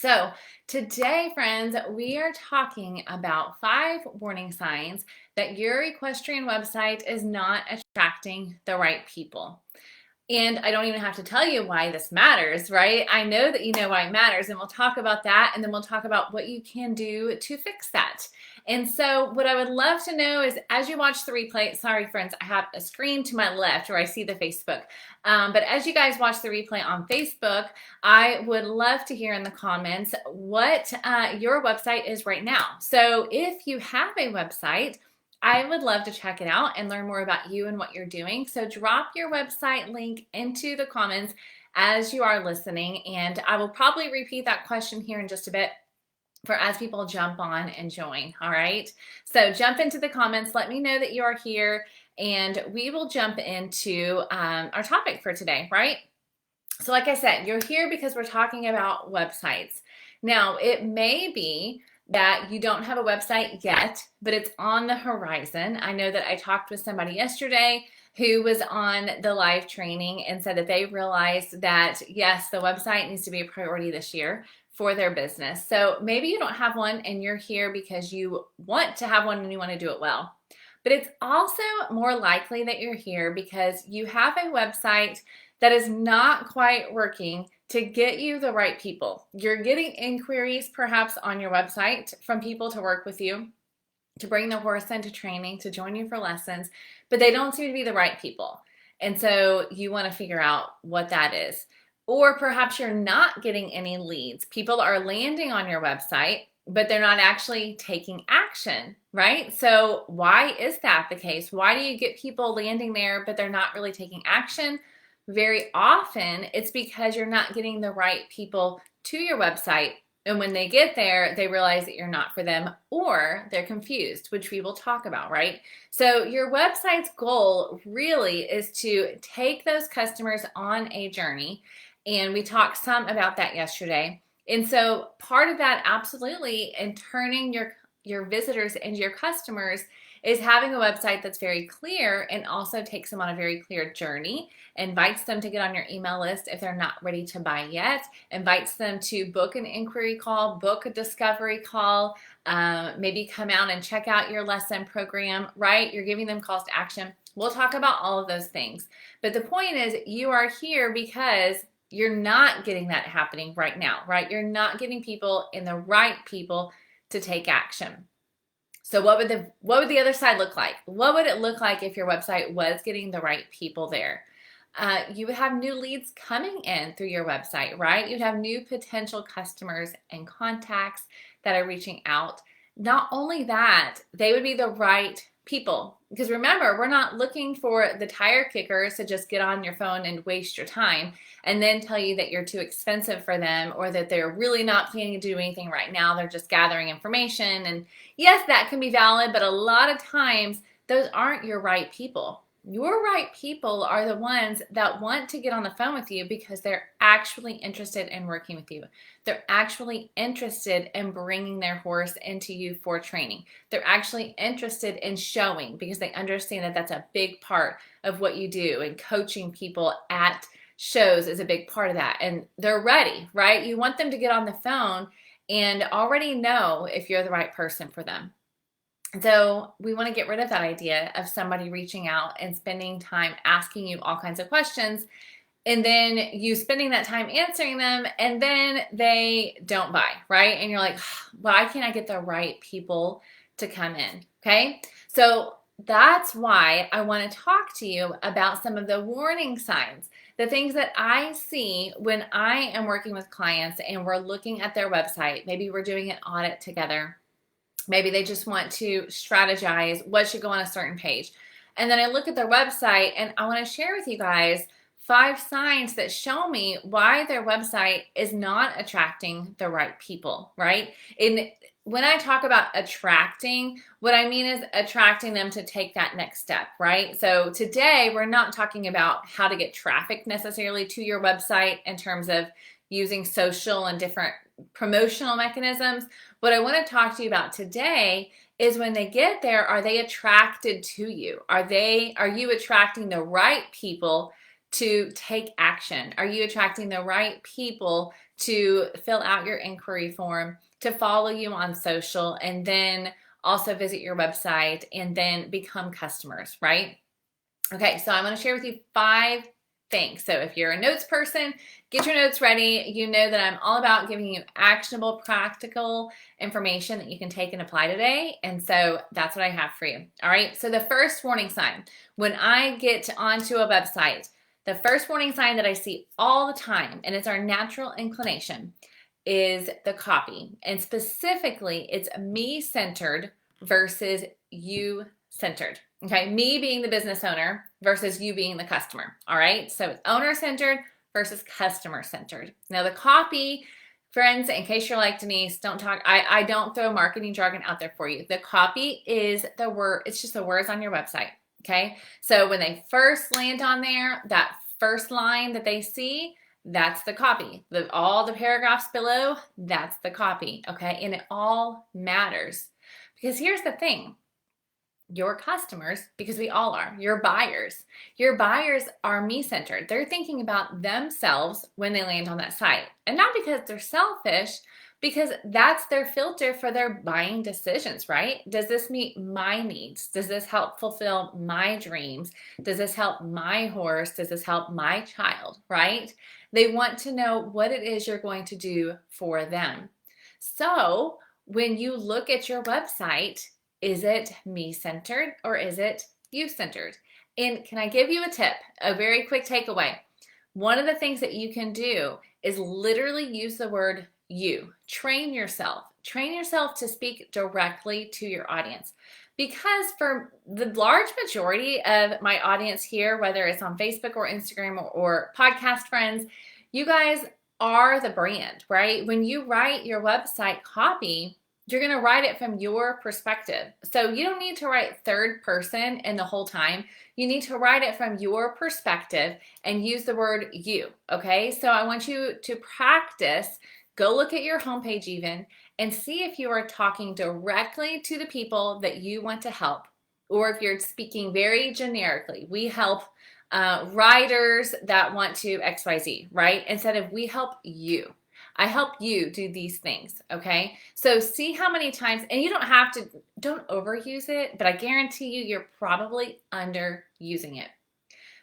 So today, friends, we are talking about 5 warning signs that your equestrian website is not attracting the right people. And I don't even have to tell you why this matters, right? I know that you know why it matters, and we'll talk about that, and then we'll talk about what you can do to fix that. And so what I would love to know is, as you watch the replay, sorry friends, I have a screen to my left where I see the Facebook, but as you guys watch the replay on Facebook, I would love to hear in the comments what your website is right now. So if you have a website, I would love to check it out and learn more about you and what you're doing. So drop your website link into the comments as you are listening, and I will probably repeat that question here in just a bit for as people jump on and join. All right, so jump into the comments, let me know that you are here, and we will jump into our topic for today, right? So like I said, you're here because we're talking about websites. Now, it may be that you don't have a website yet, but it's on the horizon. I know that I talked with somebody yesterday who was on the live training and said that they realized that, yes, the website needs to be a priority this year for their business. So maybe you don't have one and you're here because you want to have one and you want to do it well. But it's also more likely that you're here because you have a website that is not quite working to get you the right people. You're getting inquiries perhaps on your website from people to work with you, to bring the horse into training, to join you for lessons, but they don't seem to be the right people. And so you want to figure out what that is. Or perhaps you're not getting any leads. People are landing on your website, but they're not actually taking action, right? So why is that the case? Why do you get people landing there, but they're not really taking action? Very often it's because you're not getting the right people to your website. And when they get there, they realize that you're not for them, or they're confused, which we will talk about, right? So your website's goal really is to take those customers on a journey. And we talked some about that yesterday. And so part of that, absolutely, in turning your visitors into your customers, is having a website that's very clear and also takes them on a very clear journey, invites them to get on your email list if they're not ready to buy yet, invites them to book an inquiry call, book a discovery call, maybe come out and check out your lesson program, right? You're giving them calls to action. We'll talk about all of those things. But the point is, you are here because you're not getting that happening right now, right? You're not getting people in the right people to take action. So what would the other side look like? What would it look like if your website was getting the right people there? You would have new leads coming in through your website, right? You'd have new potential customers and contacts that are reaching out. Not only that, they would be the right people. Because remember, we're not looking for the tire kickers to just get on your phone and waste your time and then tell you that you're too expensive for them, or that they're really not planning to do anything right now. They're just gathering information. And yes, that can be valid, but a lot of times those aren't your right people. Your right people are the ones that want to get on the phone with you because they're actually interested in working with you. They're actually interested in bringing their horse into you for training. They're actually interested in showing because they understand that that's a big part of what you do, and coaching people at shows is a big part of that. And they're ready, right? You want them to get on the phone and already know if you're the right person for them. So we want to get rid of that idea of somebody reaching out and spending time asking you all kinds of questions, and then you spending that time answering them, and then they don't buy, right? And you're like, why can't I get the right people to come in? Okay, so that's why I want to talk to you about some of the warning signs, the things that I see when I am working with clients and we're looking at their website. Maybe we're doing an audit together. Maybe they just want to strategize what should go on a certain page. And then I look at their website and I want to share with you guys 5 signs that show me why their website is not attracting the right people, right? And when I talk about attracting, what I mean is attracting them to take that next step, right? So today we're not talking about how to get traffic necessarily to your website in terms of using social and different promotional mechanisms. What I want to talk to you about today is when they get there, are they attracted to you? Are you attracting the right people to take action? Are you attracting the right people to fill out your inquiry form, to follow you on social, and then also visit your website and then become customers, right? Okay, so I'm going to share with you 5 things. So if you're a notes person, get your notes ready. You know that I'm all about giving you actionable, practical information that you can take and apply today. And so that's what I have for you. All right, so the first warning sign, when I get onto a website, the first warning sign that I see all the time, and it's our natural inclination, is the copy. And specifically, it's me-centered versus you-centered. Okay, me being the business owner versus you being the customer. All right, so it's owner-centered versus customer-centered. Now the copy, friends, in case you're like Denise, I don't throw marketing jargon out there for you. The copy is the word, it's just the words on your website. Okay, so when they first land on there, that first line that they see, that's the copy. All the paragraphs below, that's the copy. Okay, and it all matters. Because here's the thing, your customers, because we all are, your buyers are me-centered. They're thinking about themselves when they land on that site. And not because they're selfish, because that's their filter for their buying decisions, right? Does this meet my needs? Does this help fulfill my dreams? Does this help my horse? Does this help my child, right? They want to know what it is you're going to do for them. So when you look at your website, is it me-centered or is it you-centered? And can I give you a tip, a very quick takeaway? One of the things that you can do is literally use the word you. Train yourself to speak directly to your audience. Because for the large majority of my audience here, whether it's on Facebook or Instagram or podcast friends, you guys are the brand, right? When you write your website copy, you're going to write it from your perspective. So you don't need to write third person in the whole time. You need to write it from your perspective and use the word you, okay? So I want you to practice. Go look at your homepage even and see if you are talking directly to the people that you want to help, or if you're speaking very generically. We help writers that want to XYZ, right? Instead of we help you. I help you do these things, okay? So see how many times, and you don't overuse it, but I guarantee you're probably underusing it.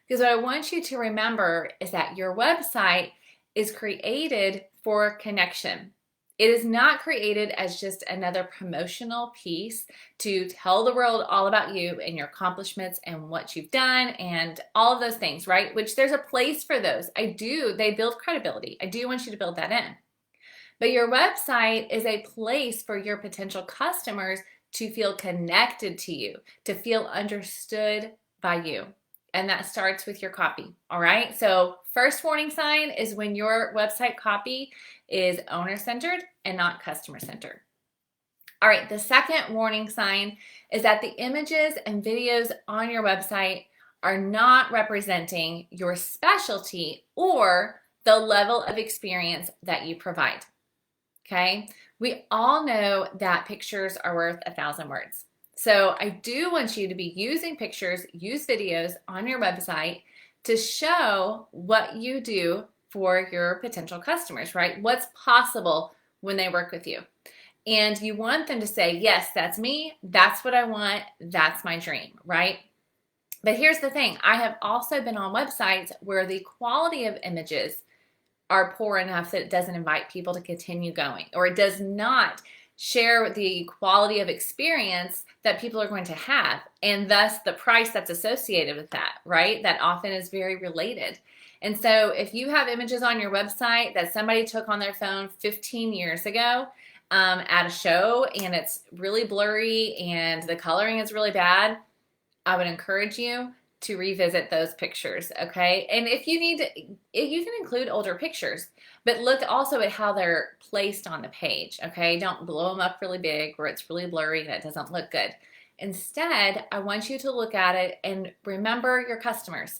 Because what I want you to remember is that your website is created for connection. It is not created as just another promotional piece to tell the world all about you and your accomplishments and what you've done and all of those things, right? Which there's a place for those. They build credibility. I do want you to build that in. But your website is a place for your potential customers to feel connected to you, to feel understood by you. And that starts with your copy, all right? So first warning sign is when your website copy is owner-centered and not customer-centered. All right, the second warning sign is that the images and videos on your website are not representing your specialty or the level of experience that you provide, okay? We all know that pictures are worth 1,000 words. So I do want you to be using pictures, use videos on your website to show what you do for your potential customers, right? What's possible when they work with you. And you want them to say, yes, that's me, that's what I want, that's my dream, right? But here's the thing, I have also been on websites where the quality of images are poor enough that it doesn't invite people to continue going, or it does not share the quality of experience that people are going to have, and thus the price that's associated with that, right? That often is very related. And so if you have images on your website that somebody took on their phone 15 years ago at a show, and it's really blurry and the coloring is really bad, I would encourage you to revisit those pictures, okay? And if you need to, you can include older pictures, but look also at how they're placed on the page, okay? Don't blow them up really big where it's really blurry and it doesn't look good. Instead, I want you to look at it and remember your customers.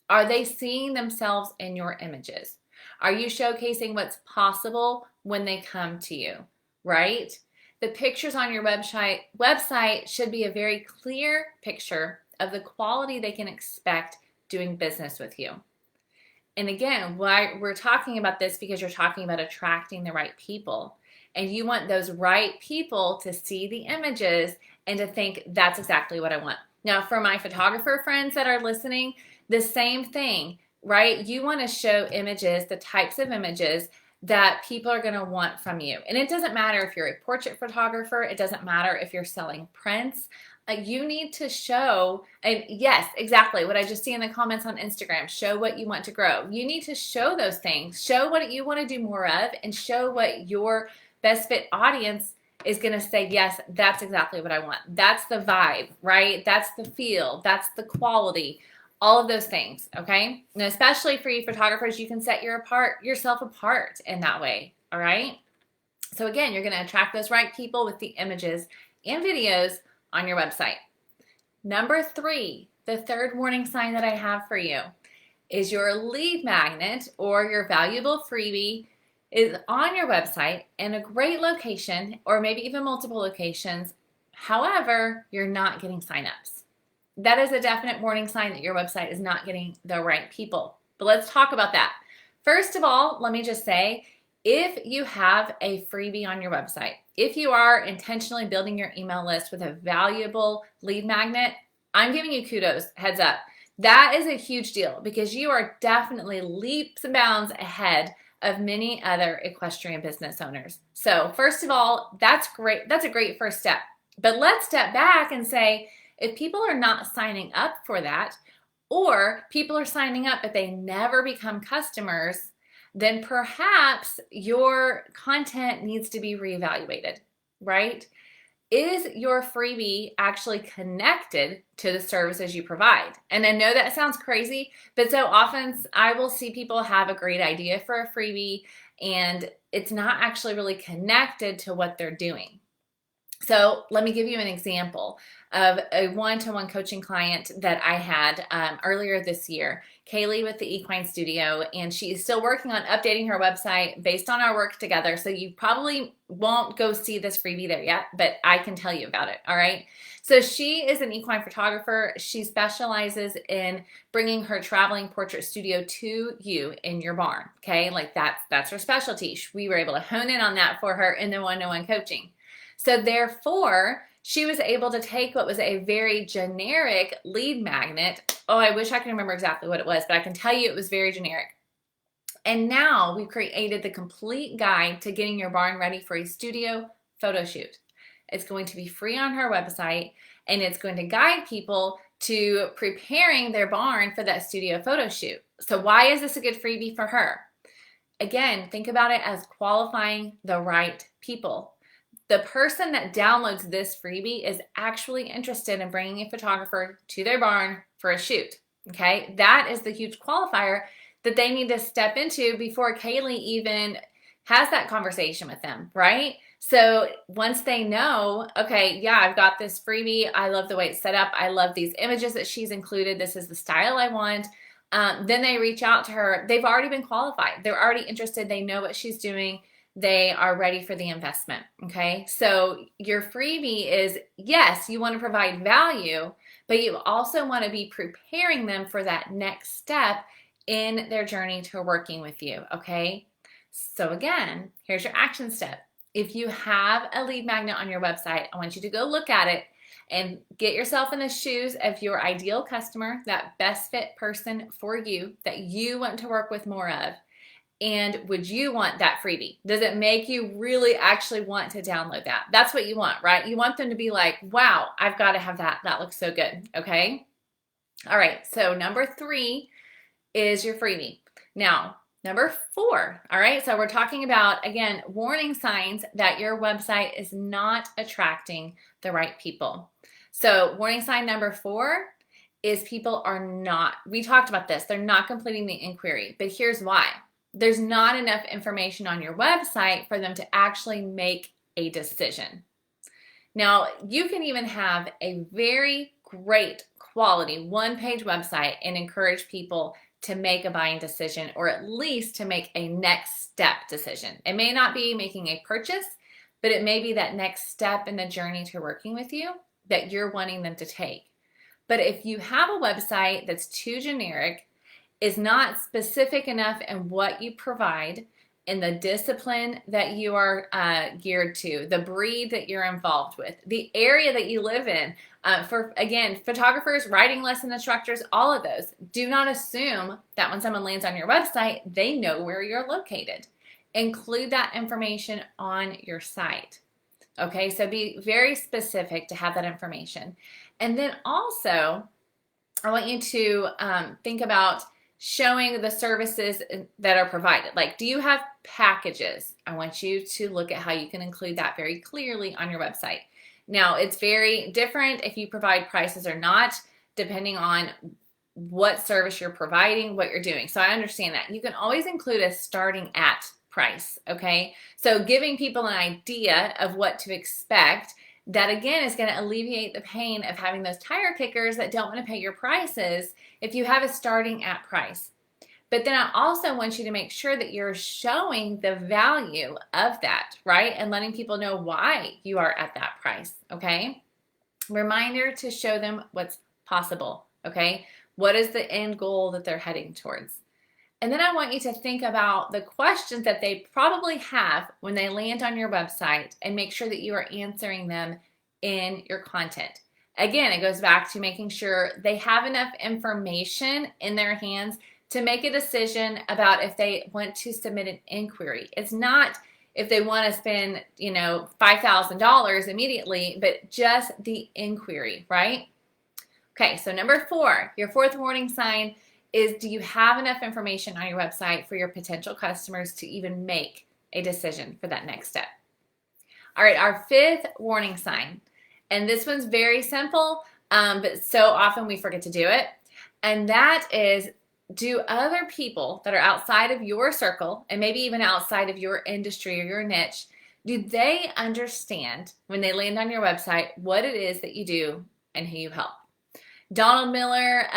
Are they seeing themselves in your images? Are you showcasing what's possible when they come to you, right? The pictures on your website should be a very clear picture of the quality they can expect doing business with you. And again, why we're talking about this, because you're talking about attracting the right people. And you want those right people to see the images and to think, that's exactly what I want. Now, for my photographer friends that are listening, the same thing, right? You want to show images, the types of images that people are going to want from you. And it doesn't matter if you're a portrait photographer, it doesn't matter if you're selling prints. You need to show, and yes, exactly what I just see in the comments on Instagram, show what you want to grow. You need to show those things, show what you want to do more of, and show what your best fit audience is going to say, yes, that's exactly what I want. That's the vibe, right? That's the feel, that's the quality, all of those things, okay? And especially for you photographers, you can set yourself apart in that way, all right? So again, you're going to attract those right people with the images and videos on your website. Number 3, the third warning sign that I have for you is your lead magnet or your valuable freebie is on your website in a great location, or maybe even multiple locations. However, you're not getting signups. That is a definite warning sign that your website is not getting the right people. But let's talk about that. First of all, let me just say, if you have a freebie on your website, if you are intentionally building your email list with a valuable lead magnet, I'm giving you kudos, heads up. That is a huge deal because you are definitely leaps and bounds ahead of many other equestrian business owners. So first of all, that's great. That's a great first step. But let's step back and say, if people are not signing up for that, or people are signing up but they never become customers, then perhaps your content needs to be reevaluated, right? Is your freebie actually connected to the services you provide? And I know that sounds crazy, but so often I will see people have a great idea for a freebie and it's not actually really connected to what they're doing. So let me give you an example of a one-to-one coaching client that I had earlier this year, Kaylee with the Equine Studio, and she's still working on updating her website based on our work together. So you probably won't go see this freebie there yet, but I can tell you about it, all right? So she is an equine photographer. She specializes in bringing her traveling portrait studio to you in your barn, okay? Like that's her specialty. We were able to hone in on that for her in the one-to-one coaching. So therefore, she was able to take what was a very generic lead magnet. Oh, I wish I could remember exactly what it was, but I can tell you it was very generic. And now we've created the complete guide to getting your barn ready for a studio photo shoot. It's going to be free on her website, and it's going to guide people to preparing their barn for that studio photo shoot. So why is this a good freebie for her? Again, think about it as qualifying the right people. The person that downloads this freebie is actually interested in bringing a photographer to their barn for a shoot, okay? That is the huge qualifier that they need to step into before Kaylee even has that conversation with them, right? So once they know, okay, yeah, I've got this freebie. I love the way it's set up. I love these images that she's included. This is the style I want. Then they reach out to her. They've already been qualified. They're already interested. They know what she's doing. They are ready for the investment, okay? So your freebie is, yes, you want to provide value, but you also want to be preparing them for that next step in their journey to working with you, okay? So again, here's your action step. If you have a lead magnet on your website, I want you to go look at it and get yourself in the shoes of your ideal customer, that best fit person for you that you want to work with more of. And would you want that freebie? Does it make you really actually want to download that? That's what you want, right? You want them to be like, wow, I've got to have that. That looks so good, okay? All right, so number 3 is your freebie. Now, number 4, all right? So we're talking about, again, warning signs that your website is not attracting the right people. So warning sign number 4 is people are not, we talked about this, they're not completing the inquiry, but here's why. There's not enough information on your website for them to actually make a decision. Now, you can even have a very great quality one-page website and encourage people to make a buying decision, or at least to make a next step decision. It may not be making a purchase, but it may be that next step in the journey to working with you that you're wanting them to take. But if you have a website that's too generic, is not specific enough in what you provide, in the discipline that you are geared to, the breed that you're involved with, the area that you live in. For, again, photographers, writing lesson instructors, all of those. Do not assume that when someone lands on your website, they know where you're located. Include that information on your site. Okay, so be very specific to have that information. And then also, I want you to think about showing the services that are provided. Like, do you have packages? I want you to look at how you can include that very clearly on your website. Now, it's very different if you provide prices or not, depending on what service you're providing, what you're doing. So I understand that. You can always include a starting at price, okay? So giving people an idea of what to expect, that again is going to alleviate the pain of having those tire kickers that don't want to pay your prices if you have a starting at price. But then I also want you to make sure that you're showing the value of that, right? And letting people know why you are at that price, okay? Reminder to show them what's possible, okay? What is the end goal that they're heading towards? And then I want you to think about the questions that they probably have when they land on your website and make sure that you are answering them in your content. Again, it goes back to making sure they have enough information in their hands to make a decision about if they want to submit an inquiry. It's not if they want to spend, $5,000 immediately, but just the inquiry, right? Okay, so number 4, your 4th warning sign is, do you have enough information on your website for your potential customers to even make a decision for that next step? All right, our 5th warning sign, and this one's very simple, but so often we forget to do it, and that is, do other people that are outside of your circle and maybe even outside of your industry or your niche, do they understand when they land on your website what it is that you do and who you help? Donald Miller,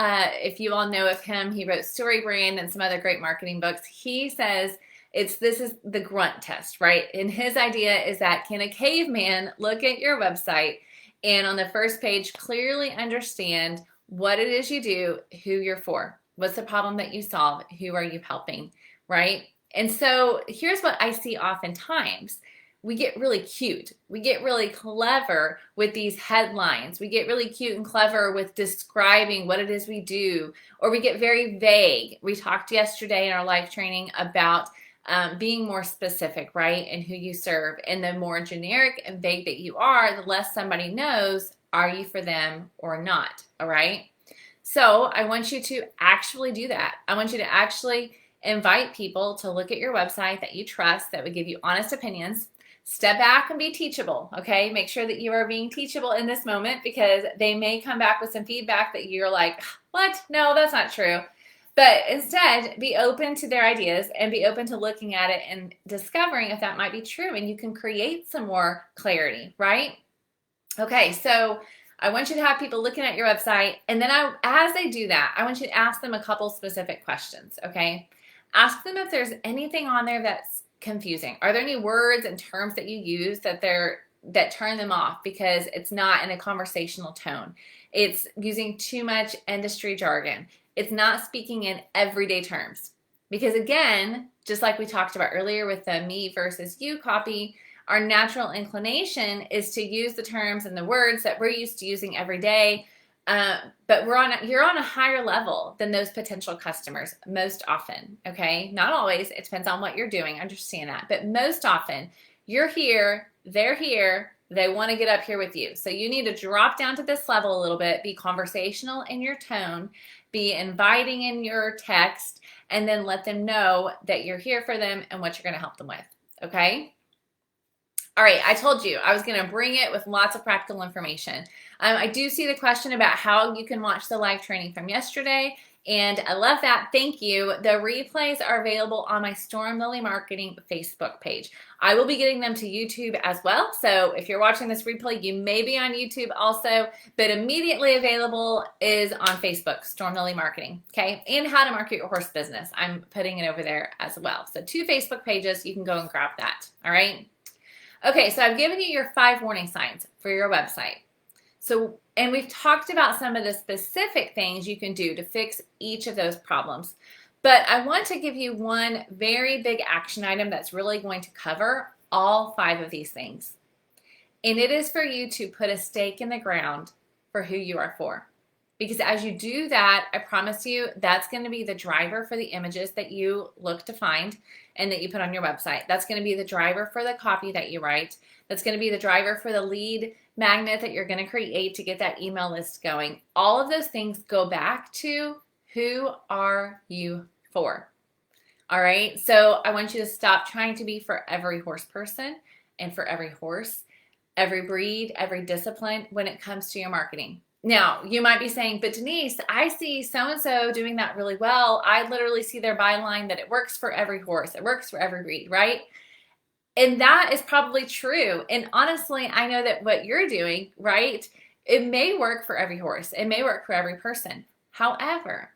if you all know of him, he wrote Story Brand and some other great marketing books. He says this is the grunt test, right? And his idea is that, can a caveman look at your website and on the first page clearly understand what it is you do, who you're for? What's the problem that you solve? Who are you helping, right? And so here's what I see oftentimes. We get really cute. We get really clever with these headlines. We get really cute and clever with describing what it is we do, or we get very vague. We talked yesterday in our live training about being more specific, right, and who you serve. And the more generic and vague that you are, the less somebody knows, are you for them or not, all right? So I want you to actually do that. I want you to actually invite people to look at your website that you trust, that would give you honest opinions. Step back and be teachable, okay? Make sure that you are being teachable in this moment, because they may come back with some feedback that you're like, what? No, that's not true. But instead, be open to their ideas and be open to looking at it and discovering if that might be true, and you can create some more clarity, right? Okay, so I want you to have people looking at your website, and then as they do that, I want you to ask them a couple specific questions, okay? Ask them if there's anything on there that's confusing. Are there any words and terms that you use that turn them off because it's not in a conversational tone? It's using too much industry jargon. It's not speaking in everyday terms. Because again, just like we talked about earlier with the me versus you copy, our natural inclination is to use the terms and the words that we're used to using every day, but you're on a higher level than those potential customers most often, okay? Not always. It depends on what you're doing. Understand that. But most often, you're here, they're here, they want to get up here with you. So you need to drop down to this level a little bit, be conversational in your tone, be inviting in your text, and then let them know that you're here for them and what you're going to help them with, okay? All right, I told you I was going to bring it with lots of practical information. I do see the question about how you can watch the live training from yesterday, and I love that. Thank you. The replays are available on my Storm Lily Marketing Facebook page. I will be getting them to YouTube as well, so if you're watching this replay, you may be on YouTube also, but immediately available is on Facebook, Storm Lily Marketing, okay? And How to Market Your Horse Business. I'm putting it over there as well. So 2 Facebook pages, you can go and grab that, all right? Okay, so I've given you your 5 warning signs for your website. And we've talked about some of the specific things you can do to fix each of those problems. But I want to give you one very big action item that's really going to cover all 5 of these things. And it is for you to put a stake in the ground for who you are for. Because as you do that, I promise you, that's going to be the driver for the images that you look to find and that you put on your website. That's going to be the driver for the copy that you write. That's going to be the driver for the lead magnet that you're going to create to get that email list going. All of those things go back to who are you for? All right, so I want you to stop trying to be for every horse person and for every horse, every breed, every discipline when it comes to your marketing. Now, you might be saying, but Denise, I see so-and-so doing that really well. I literally see their byline that it works for every horse. It works for every breed, right? And that is probably true. And honestly, I know that what you're doing, right, it may work for every horse. It may work for every person. However,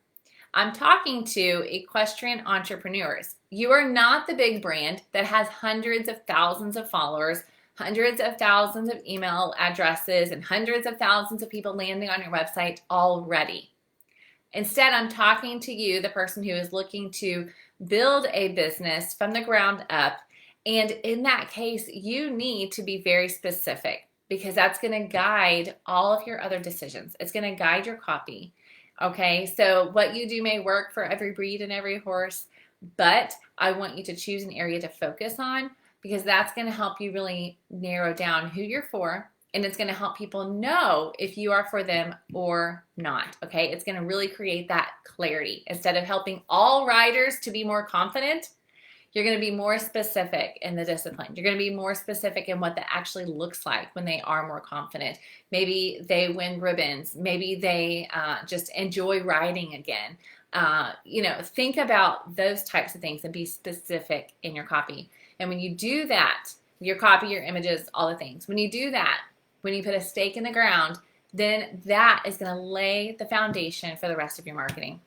I'm talking to equestrian entrepreneurs. You are not the big brand that has hundreds of thousands of followers, hundreds of thousands of email addresses, and hundreds of thousands of people landing on your website already. Instead, I'm talking to you, the person who is looking to build a business from the ground up. And in that case, you need to be very specific because that's going to guide all of your other decisions. It's going to guide your copy. Okay, so what you do may work for every breed and every horse, but I want you to choose an area to focus on because that's going to help you really narrow down who you're for, and it's going to help people know if you are for them or not, okay? It's going to really create that clarity. Instead of helping all riders to be more confident, you're going to be more specific in the discipline. You're going to be more specific in what that actually looks like when they are more confident. Maybe they win ribbons. Maybe they just enjoy riding again. Think about those types of things and be specific in your copy. And when you do that, your copy, your images, all the things, when you do that, when you put a stake in the ground, then that is going to lay the foundation for the rest of your marketing.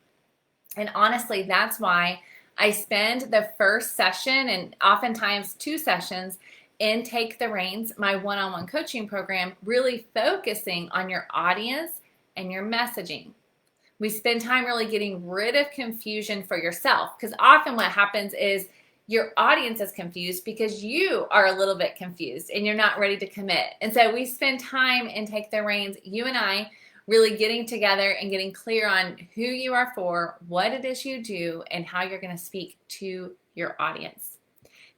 And honestly, that's why I spend the first session and oftentimes 2 sessions in Take the Reins, my one-on-one coaching program, really focusing on your audience and your messaging. We spend time really getting rid of confusion for yourself because often what happens is your audience is confused because you are a little bit confused and you're not ready to commit. And so we spend time in Take the Reins, you and I, really getting together and getting clear on who you are for, what it is you do, and how you're going to speak to your audience.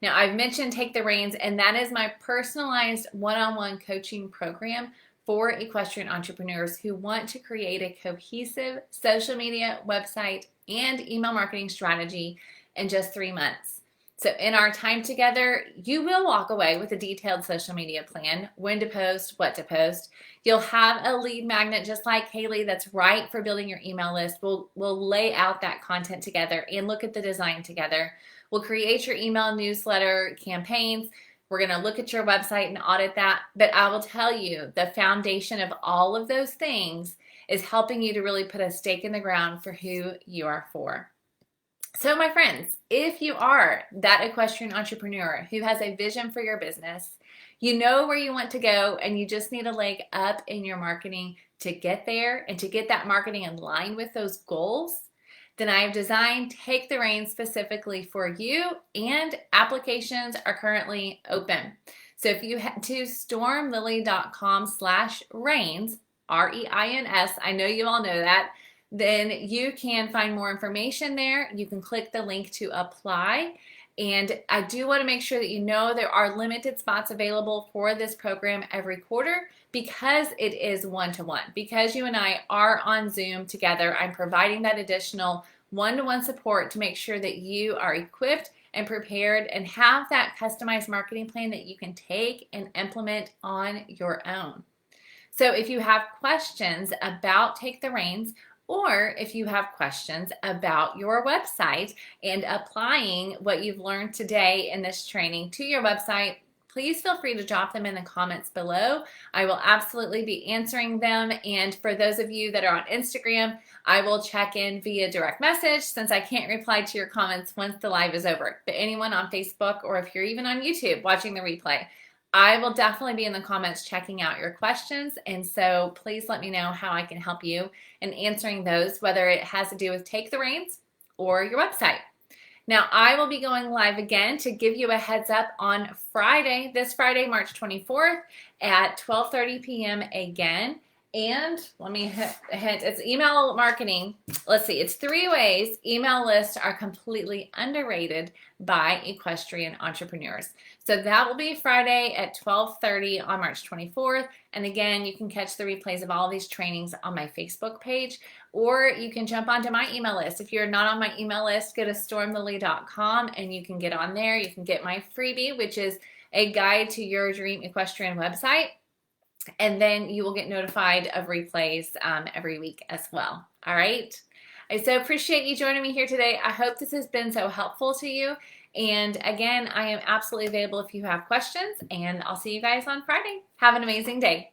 Now, I've mentioned Take the Reins, and that is my personalized one-on-one coaching program for equestrian entrepreneurs who want to create a cohesive social media, website, and email marketing strategy in just 3 months. So in our time together, you will walk away with a detailed social media plan, when to post, what to post. You'll have a lead magnet just like Haley that's right for building your email list. We'll lay out that content together and look at the design together. We'll create your email newsletter campaigns. We're going to look at your website and audit that. But I will tell you, the foundation of all of those things is helping you to really put a stake in the ground for who you are for. So my friends, if you are that equestrian entrepreneur who has a vision for your business, you know where you want to go and you just need a leg up in your marketing to get there and to get that marketing in line with those goals, then I have designed Take the Reins specifically for you, and applications are currently open. So if you head to stormlily.com/reins, REINS, I know you all know that, then you can find more information there. You can click the link to apply. And I do want to make sure that you know there are limited spots available for this program every quarter because it is one-to-one. Because you and I are on Zoom together, I'm providing that additional one-to-one support to make sure that you are equipped and prepared and have that customized marketing plan that you can take and implement on your own. So if you have questions about Take the Reins, or if you have questions about your website and applying what you've learned today in this training to your website, please feel free to drop them in the comments below. I will absolutely be answering them. And for those of you that are on Instagram, I will check in via direct message since I can't reply to your comments once the live is over. But anyone on Facebook, or if you're even on YouTube watching the replay, I will definitely be in the comments checking out your questions. And so please let me know how I can help you in answering those, whether it has to do with Take the Reins or your website. Now, I will be going live again to give you a heads up on Friday, this Friday, March 24th at 12:30 p.m. again. And let me hint, it's email marketing. Let's see, it's 3 ways email lists are completely underrated by equestrian entrepreneurs. So that will be Friday at 12:30 on March 24th. And again, you can catch the replays of all these trainings on my Facebook page, or you can jump onto my email list. If you're not on my email list, go to stormlily.com and you can get on there. You can get my freebie, which is a guide to your dream equestrian website. And then you will get notified of replays every week as well. All right. I so appreciate you joining me here today. I hope this has been so helpful to you. And again, I am absolutely available if you have questions, and I'll see you guys on Friday. Have an amazing day.